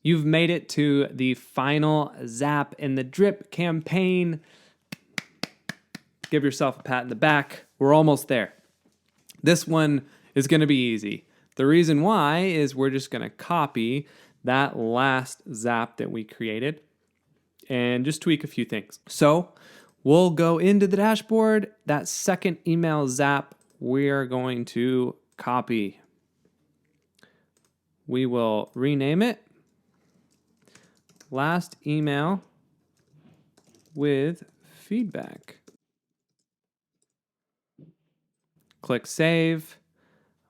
You've made it to the final Zap in the drip campaign. Give yourself a pat in the back. We're almost there. This one is going to be easy. The reason why is we're just going to copy that last Zap that we created and just tweak a few things. So we'll go into the dashboard. That second email Zap, we are going to copy. We will rename it last email with feedback. Click save.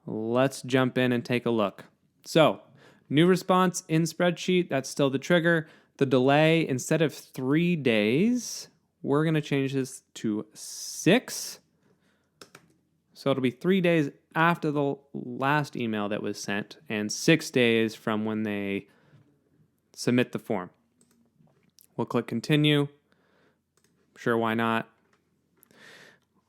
Let's jump in and take a look. So, new response in spreadsheet, that's still the trigger. The delay, instead of 3 days, we're going to change this to 6. So it'll be 3 days after the last email that was sent and 6 days from when they submit the form. We'll click continue. Sure, why not?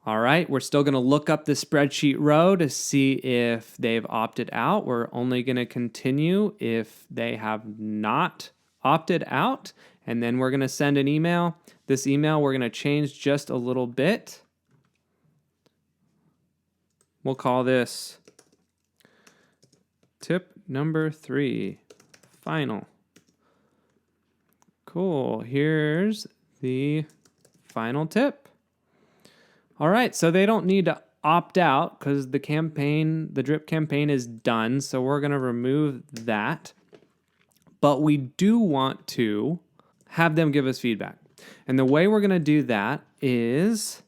All right, we're still going to look up the spreadsheet row to see if they've opted out. We're only going to continue if they have not opted out, and then we're going to send an email. This email we're going to change just a little bit. We'll call this tip number 3, final. Cool, here's the final tip. All right, so they don't need to opt out because the drip campaign is done. So we're going to remove that. But we do want to have them give us feedback. And the way we're going to do that is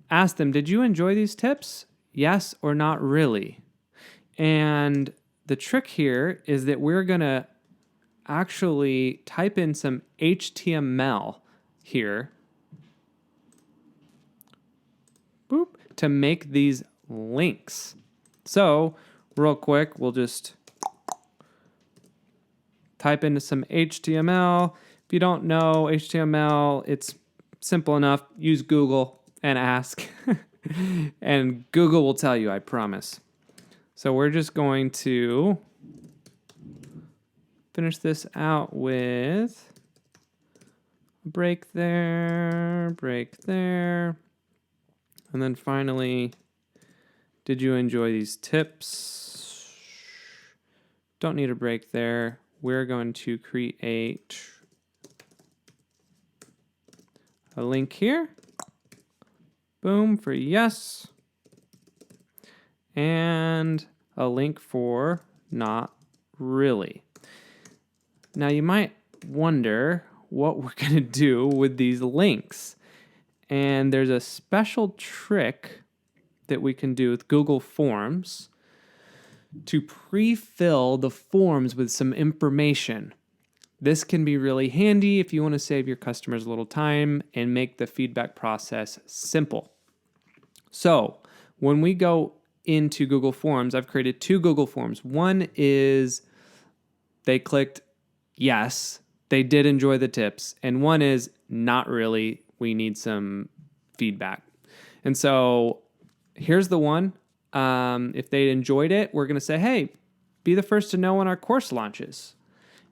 ask them, did you enjoy these tips? Yes or not really? And the trick here is that we're going to actually type in some HTML here. Boop, to make these links. So real quick, we'll just type into some HTML. If you don't know HTML, it's simple enough. Use Google and ask. And Google will tell you, I promise. So we're just going to finish this out with break there, break there. And then finally, did you enjoy these tips? Don't need a break there. We're going to create a link here. Boom for yes. And a link for not really. Now you might wonder what we're going to do with these links. And there's a special trick that we can do with Google Forms to pre-fill the forms with some information. This can be really handy if you want to save your customers a little time and make the feedback process simple. So when we go into Google Forms, I've created 2 Google Forms. One is they clicked yes, they did enjoy the tips. And one is not really, we need some feedback. And so here's the one. If they enjoyed it, we're going to say, hey, be the first to know when our course launches.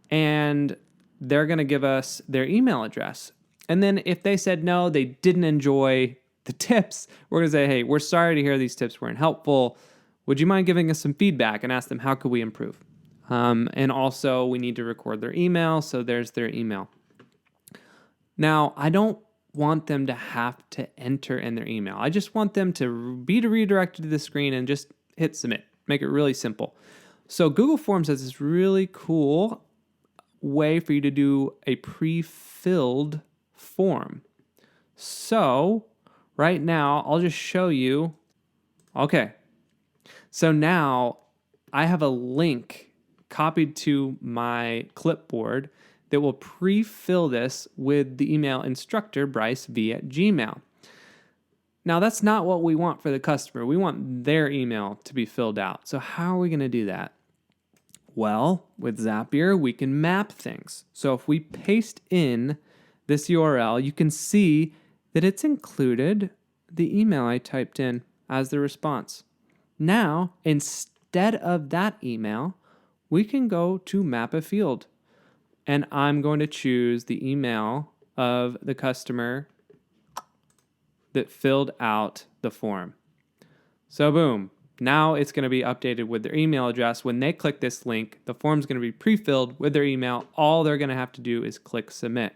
And they're going to give us their email address. And then if they said no, they didn't enjoy the tips, we're going to say, hey, we're sorry to hear these tips weren't helpful. Would you mind giving us some feedback, and ask them, how could we improve? And also, we need to record their email. So there's their email. Now, I don't want them to have to enter in their email. I just want them to be redirected to the screen and just hit submit. Make it really simple. So Google Forms has this really cool way for you to do a pre-filled form. So right now, I'll just show you. Okay. So now I have a link copied to my clipboard that will pre-fill this with the email instructor, brycev@gmail. Now, that's not what we want for the customer. We want their email to be filled out. So how are we going to do that? Well, with Zapier, we can map things. So if we paste in this URL, you can see that it's included the email I typed in as the response. Now, instead of that email, we can go to map a field. And I'm going to choose the email of the customer that filled out the form. So boom, now it's going to be updated with their email address. When they click this link, the form's going to be pre-filled with their email. All they're going to have to do is click submit.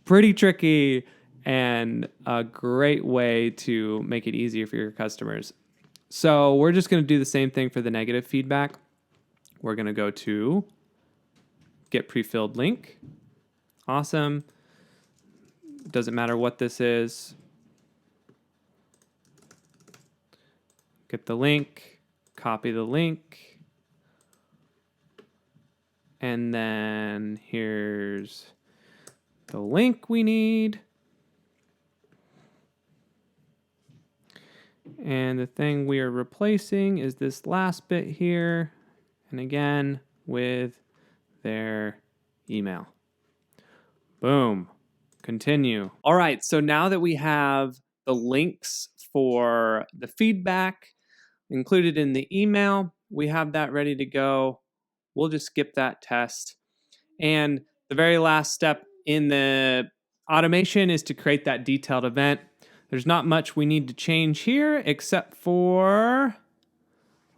Pretty tricky and a great way to make it easier for your customers. So we're just going to do the same thing for the negative feedback. We're going to go to get pre-filled link. Awesome. Doesn't matter what this is. Get the link, copy the link, and then here's the link we need. And the thing we are replacing is this last bit here, and again with their email. Boom. Continue. All right, so now that we have the links for the feedback included in the email, we have that ready to go. We'll just skip that test. And the very last step in the automation is to create that detailed event. There's not much we need to change here except for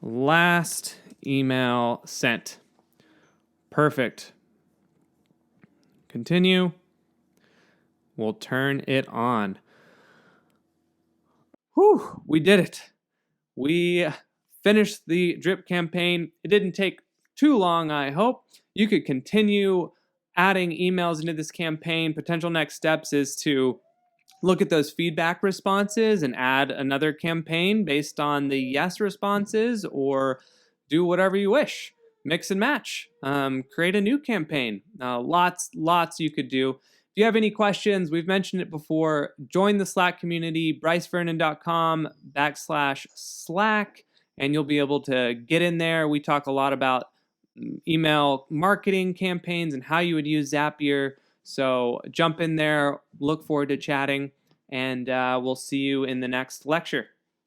last email sent. Perfect. Continue. We'll turn it on. Whew, we did it. We finished the drip campaign. It didn't take too long, I hope. You could continue adding emails into this campaign. Potential next steps is to look at those feedback responses and add another campaign based on the yes responses, or do whatever you wish. Mix and match. Create a new campaign. Lots you could do. If you have any questions, we've mentioned it before, join the Slack community, brycevernon.com/Slack, and you'll be able to get in there. We talk a lot about email marketing campaigns and how you would use Zapier. So jump in there, look forward to chatting, and we'll see you in the next lecture.